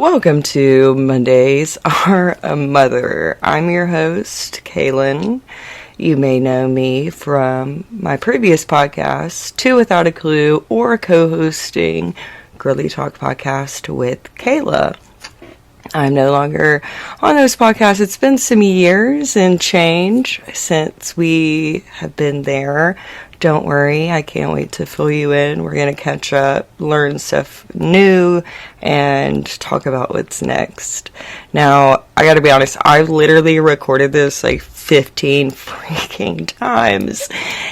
Welcome to Mondays Are a Mother. I'm your host, Kaylin. You may know me from my previous podcast, Two Without a Clue, or co-hosting Girly Talk podcast with Kayla. I'm no longer on those podcasts. It's been some years and change since we have been there. Don't worry, I can't wait to fill you in. We're going to catch up, learn stuff new, and talk about what's next. Now, I gotta be honest, I literally recorded this like 15 freaking times,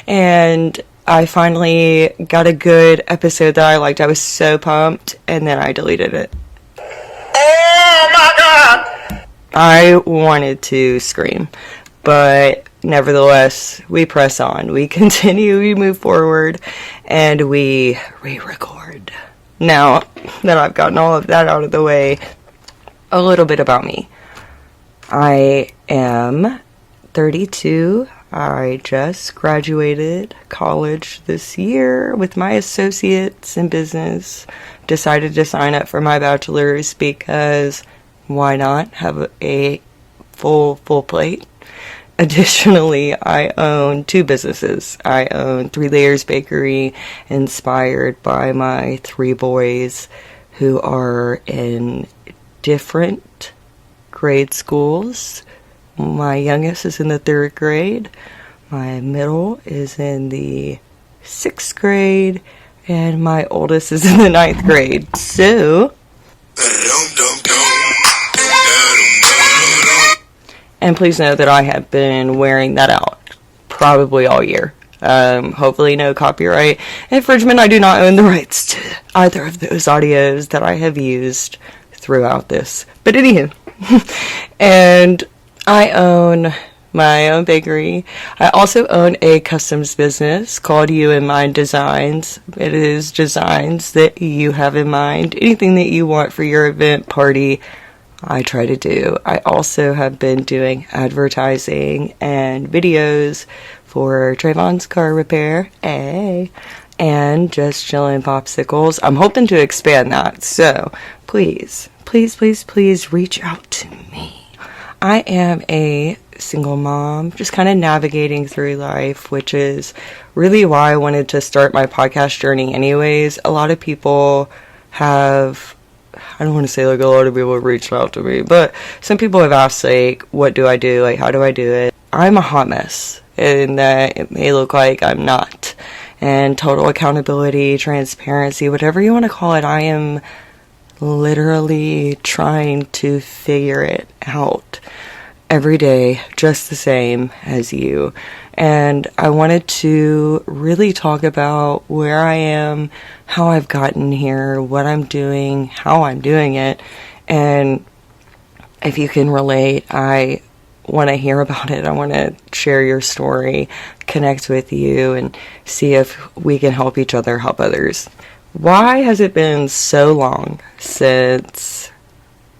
and I finally got a good episode that I liked. I was so pumped, and then I deleted it. Oh my God! I wanted to scream, but nevertheless, we press on, we continue, we move forward, and we re-record. Now that I've gotten all of that out of the way, a little bit about me. I am 32. I just graduated college this year with my associates in business. Decided to sign up for my bachelor's because why not have a full plate? Additionally, I own two businesses. I own 3 Layers Bakery, inspired by my 3 boys who are in different grade schools. My youngest is in the 3rd grade, my middle is in the 6th grade, and my oldest is in the 9th grade. So, and please know that I have been wearing that out probably all year. Hopefully no copyright infringement. I do not own the rights to either of those audios that I have used throughout this. But anywho, and I own my own bakery. I also own a customs business called You in Mind Designs. It is designs that you have in mind. Anything that you want for your event, party, I try to do. I also have been doing advertising and videos for Trayvon's Car Repair, and Just Chillin' Popsicles. I'm hoping to expand that, so please reach out to me. I am a single mom, just kind of navigating through life, which is really why I wanted to start my podcast journey anyways. A lot of people have, I don't want to say like a lot of people have reached out to me, but some people have asked like, what do I do? Like, how do I do it? I'm a hot mess, and that it may look like I'm not. And total accountability, transparency, whatever you want to call it, I am literally trying to figure it out every day, just the same as you. And I wanted to really talk about where I am, how I've gotten here, what I'm doing, how I'm doing it. And if you can relate, I want to hear about it. I want to share your story, connect with you, and see if we can help each other help others. Why has it been so long since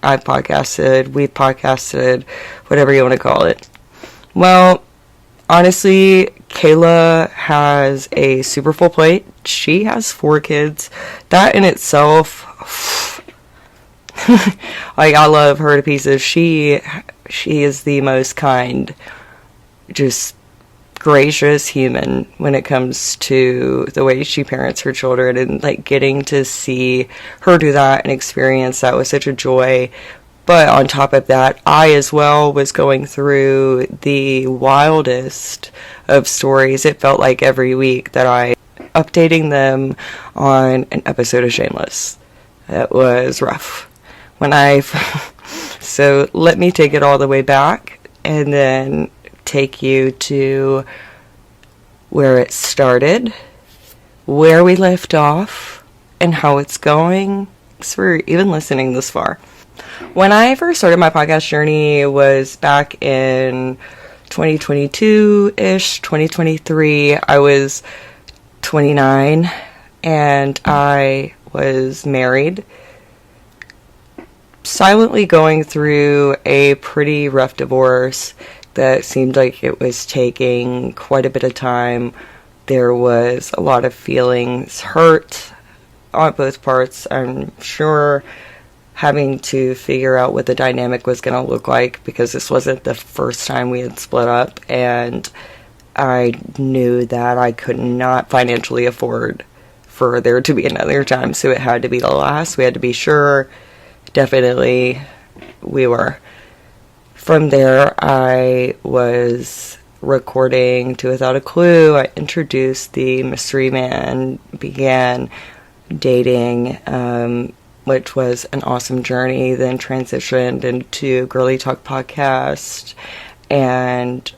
we've podcasted, whatever you want to call it? Well, honestly, Kayla has a super full plate. She has 4 kids. That in itself, like, I love her to pieces. She is the most kind, just gracious human when it comes to the way she parents her children, and like getting to see her do that and experience that was such a joy. But on top of that, I as well was going through the wildest of stories. It felt like every week that I updating them on an episode of Shameless. It was rough. So let me take it all the way back and then take you to where it started, where we left off, and how it's going. Thanks for even listening this far. When I first started my podcast journey was back in 2022-ish, 2023. I was 29 and I was married, silently going through a pretty rough divorce that seemed like it was taking quite a bit of time. There was a lot of feelings hurt on both parts. I'm sure having to figure out what the dynamic was going to look like, because this wasn't the first time we had split up, and I knew that I could not financially afford for there to be another time, so it had to be the last. We had to be sure. Definitely we were. From there, I was recording To Without a Clue. I introduced the mystery man, began dating, which was an awesome journey, then transitioned into Girly Talk Podcast, and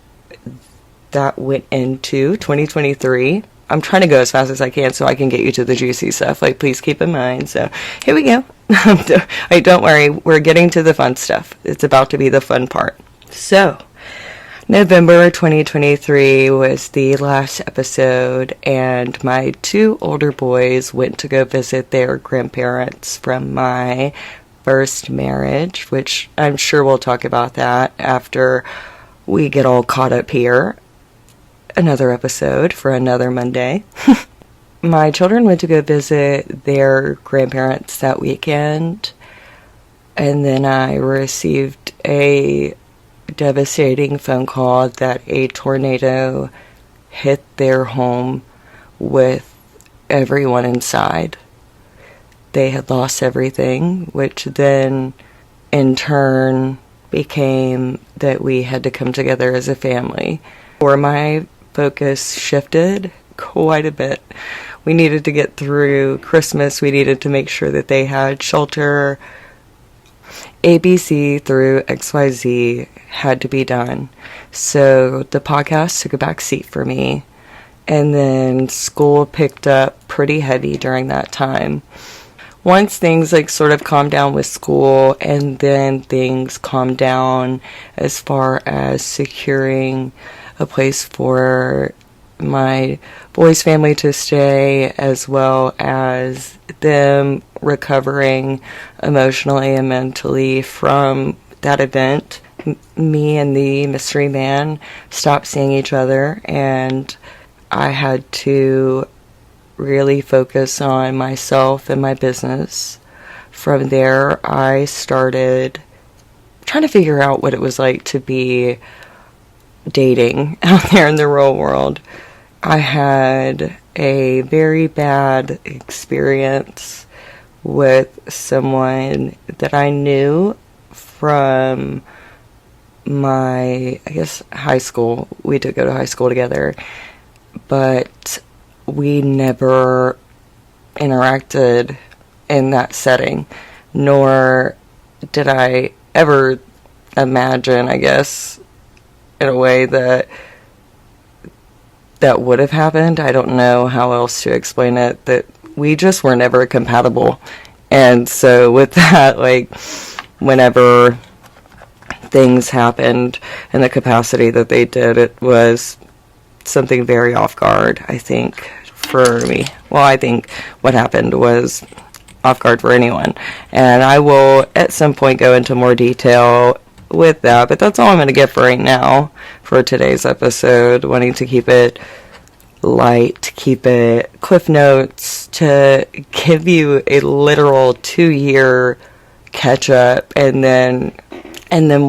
that went into 2023. I'm trying to go as fast as I can so I can get you to the juicy stuff. Like, please keep in mind. So, here we go. Hey, don't worry. We're getting to the fun stuff. It's about to be the fun part. So, November 2023 was the last episode, and my 2 older boys went to go visit their grandparents from my first marriage, which I'm sure we'll talk about that after we get all caught up here. Another episode for another Monday. My children went to go visit their grandparents that weekend, and then I received a devastating phone call that a tornado hit their home with everyone inside. They had lost everything, which then in turn became that we had to come together as a family. Or my focus shifted quite a bit. We needed to get through Christmas. We needed to make sure that they had shelter. ABC through XYZ had to be done. So the podcast took a back seat for me. And then school picked up pretty heavy during that time. Once things sort of calmed down with school, and then things calmed down as far as securing a place for my boys' family to stay, as well as them recovering emotionally and mentally from that event. Me and the mystery man stopped seeing each other, and I had to really focus on myself and my business. From there, I started trying to figure out what it was like to be dating out there in the real world. I had a very bad experience with someone that I knew from my, high school. We did go to high school together, but we never interacted in that setting, nor did I ever imagine, in a way that would have happened. I don't know how else to explain it, that we just were never compatible. And so with that, whenever things happened in the capacity that they did, it was something very off guard, I think, for me. Well, I think what happened was off guard for anyone. And I will at some point go into more detail with that, but that's all I'm going to get for right now for today's episode, wanting to keep it light, keep it cliff notes, to give you a literal 2-year catch up, and then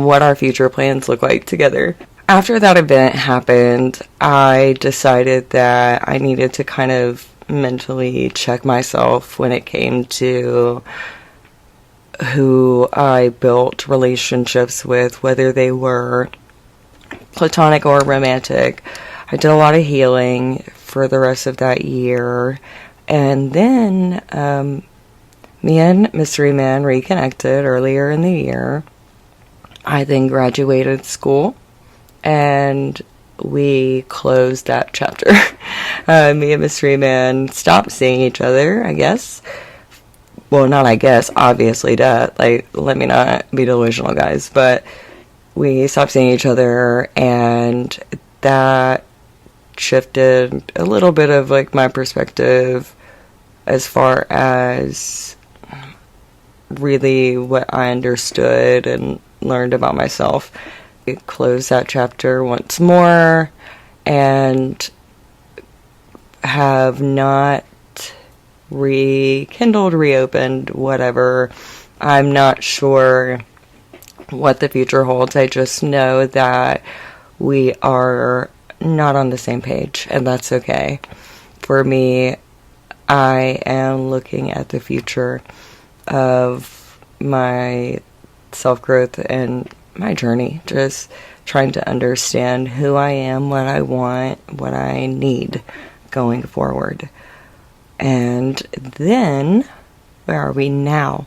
what our future plans look like together. After that event happened, I decided that I needed to kind of mentally check myself when it came to who I built relationships with, whether they were platonic or romantic. I did a lot of healing for the rest of that year, and then me and Mystery Man reconnected earlier in the year. I then graduated school, and we closed that chapter. Me and Mystery Man stopped seeing each other, I guess. Well, not I guess, obviously, duh. Let me not be delusional, guys. But we stopped seeing each other, and that shifted a little bit of, my perspective as far as really what I understood and learned about myself. We closed that chapter once more, and have not rekindled, reopened, whatever, I'm not sure what the future holds. I just know that we are not on the same page, and that's okay. For me, I am looking at the future of my self-growth and my journey, just trying to understand who I am, what I want, what I need going forward. And then, where are we now?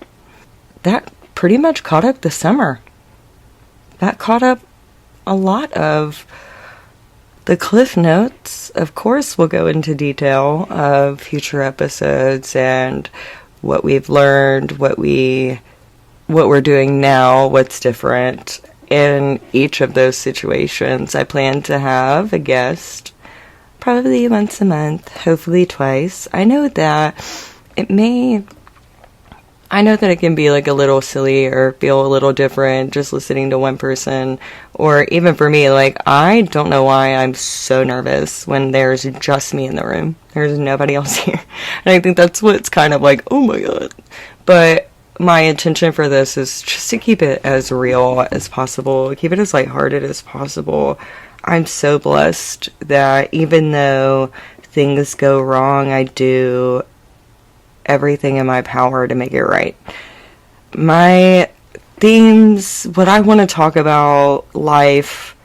That pretty much caught up the summer. That caught up a lot of the cliff notes. Of course, we'll go into detail of future episodes and what we've learned, what we're doing now, what's different. In each of those situations, I plan to have a guest, probably once a month, hopefully twice. I know that it can be like a little silly or feel a little different just listening to one person, or even for me, like, I don't know why I'm so nervous when there's just me in the room. There's nobody else here. And I think that's what's kind of like, oh my god. But my intention for this is just to keep it as real as possible, keep it as lighthearted as possible. I'm so blessed that even though things go wrong, I do everything in my power to make it right. My themes, what I want to talk about, life,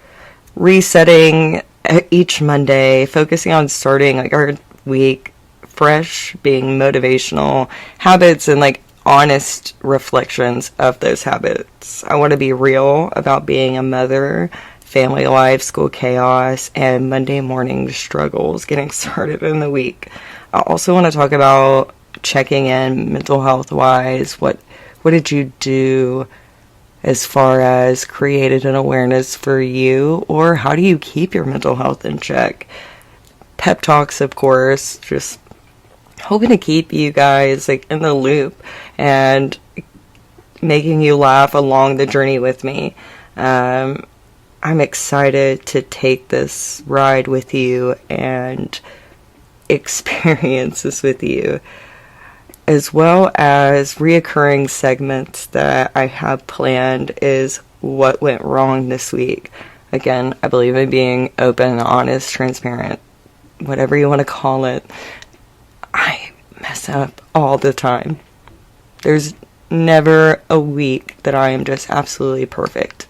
resetting each Monday, focusing on starting like our week fresh, being motivational, habits, and like honest reflections of those habits. I want to be real about being a mother, family life, school chaos, and Monday morning struggles getting started in the week. I also want to talk about checking in mental health wise. What did you do as far as created an awareness for you, or how do you keep your mental health in check? Pep talks, of course, just hoping to keep you guys like in the loop and making you laugh along the journey with me. I'm excited to take this ride with you and experience this with you, as well as reoccurring segments that I have planned is what went wrong this week. Again, I believe in being open, honest, transparent, whatever you want to call it. I mess up all the time. There's never a week that I am just absolutely perfect,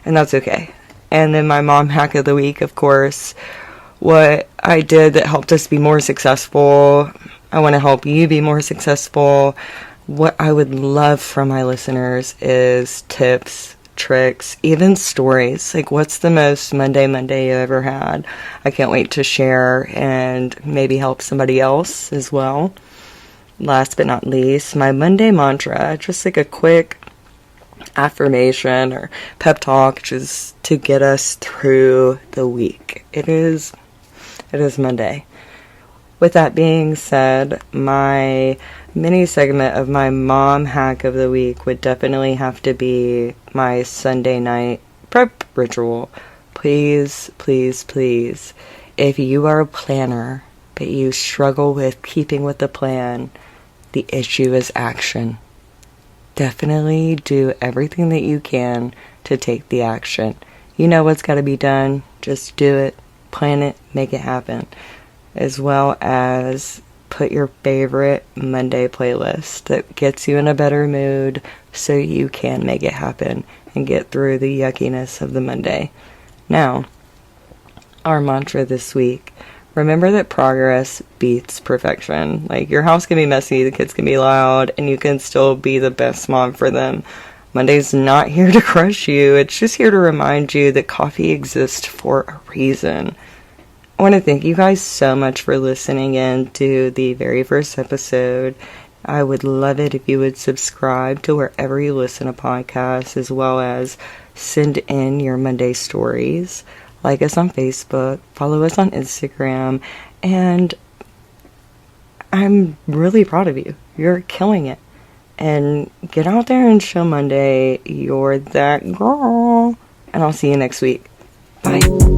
and that's okay. And then my mom hack of the week, of course, what I did that helped us be more successful. I want to help you be more successful. What I would love from my listeners is tips, tricks, even stories. Like, what's the most Monday you ever had? I can't wait to share and maybe help somebody else as well. Last but not least, my Monday mantra, just like a quick affirmation or pep talk just to get us through the week. It is Monday. With that being said, my mini segment of my mom hack of the week would definitely have to be my Sunday night prep ritual. Please, please, please, if you are a planner but you struggle with keeping with the plan, the issue is action. Definitely do everything that you can to take the action. You know what's got to be done. Just do it, plan it, make it happen. As well as put your favorite Monday playlist that gets you in a better mood so you can make it happen and get through the yuckiness of the Monday. Now, our mantra this week: remember that progress beats perfection. Like, your house can be messy, the kids can be loud, and you can still be the best mom for them. Monday's not here to crush you. It's just here to remind you that coffee exists for a reason. I want to thank you guys so much for listening in to the very first episode. I would love it if you would subscribe to wherever you listen to podcasts, as well as send in your Monday stories. Like us on Facebook, follow us on Instagram, and I'm really proud of you. You're killing it. And get out there and show Monday you're that girl. And I'll see you next week. Bye.